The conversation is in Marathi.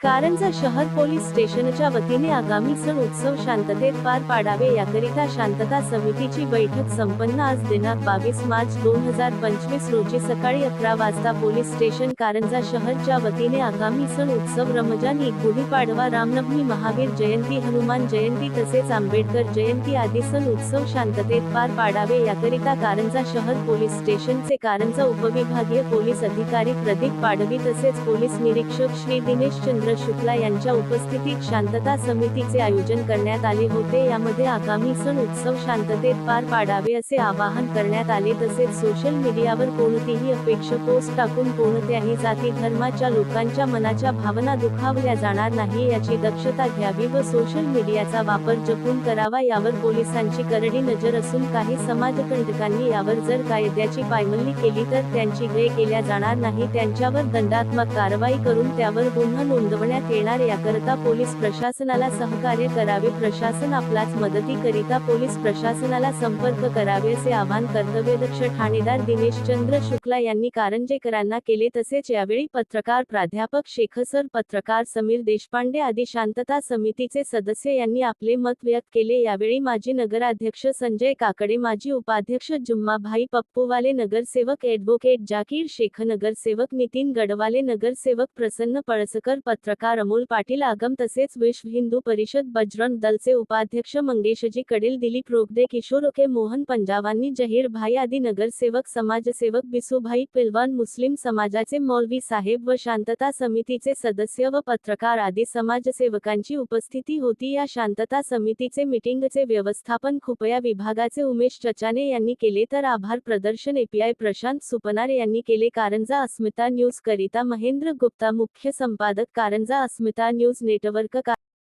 कारंजा शहर पोलीस स्टेशनच्या वतीने आगामी सण उत्सव शांततेत पार पाडावे याकरिता शांतता समितीची बैठक संपन्न आज दिनांक 22 मार्च 2025 रोजी सकाळी 11 वाजता पोलीस स्टेशन कारंजा शहरच्या वतीने आगामी सण उत्सव रमजान ईद गुढीपाडवा रामनवमी महावीर जयंती हनुमान जयंती तसेच आंबेडकर जयंती आदी सण उत्सव शांततेत पार पाडावे याकरिता कारंजा शहर पोलीस स्टेशनचे कारंजा उपविभागीय पोलीस अधिकारी प्रदीप पाडवी तसेच पोलीस निरीक्षक श्री दिनेश चंद्र शुक्ला यांच्या उपस्थितीत शांतता समितीचे आयोजन करण्यात आले होते। यामध्ये आगामी सण उत्सव शांततेत पार पाडावे असे आवाहन करण्यात आले। तसेच सोशल मीडियावर कोणतीही अपेक्षा पोस्ट टाकून कोणत्याही जाती धर्माच्या लोकांच्या मनाच्या भावना दुखावल्या जाणार नाही याची दक्षता घ्यावी व सोशल मीडियाचा वापर जपून करावा यावर पोलिसांची करडी नजर असून काही समाजकंटकांनी यावर जर कायद्याची पायमल्ली केली तर त्यांची गय केल्या जाणार नाही, त्यांच्यावर दंडात्मक कारवाई करून त्यावर गुन्हा नोंदवण्यात येणार याकरता पोलीस प्रशासनाला सहकार्य करावे। प्रशासन आपल्याच मदतीकरिता पोलीस प्रशासनाला संपर्क करावे असे आवाहन कर्तव्यदक्ष ठाणेदार दिनेश चंद्र शुक्ला यांनी कारंजेकरांना केले। तसेच यावेळी पत्रकार प्राध्यापक शेखसर, पत्रकार समीर देशपांडे आदी शांतता समितीचे सदस्य यांनी आपले मत व्यक्त केले। यावेळी माजी नगराध्यक्ष संजय काकडे, माजी उपाध्यक्ष जुम्माभाई पप्पूवाले, नगरसेवक ॲडव्होकेट जाकीर शेख, नगरसेवक नितीन गडवाले, नगरसेवक प्रसन्न पळसकर, पत्रकार अमोल पाटील आगम तसेच विश्व हिंदू परिषद बजरंग दलचे उपाध्यक्ष मंगेशजी कडिल, दिलीप रोगदे, किशोर ओके, मोहन पंजावानी, जहीर भाई आदी नगरसेवक, समाजसेवक बिसूभाई पिलवान, मुस्लिम समाजाचे मौलवी साहेब व शांतता समितीचे सदस्य व पत्रकार आदी समाजसेवकांची उपस्थिती होती। या शांतता समितीचे मीटिंगचे व्यवस्थापन खुपया विभागाचे उमेश चचाने यांनी केले तर आभार प्रदर्शन एपीआय प्रशांत सुपनार यांनी केले। कारंजा अस्मिता न्यूज करिता महेंद्र गुप्ता, मुख्य संपादक कारंजा अस्मिता न्यूज नेटवर्क।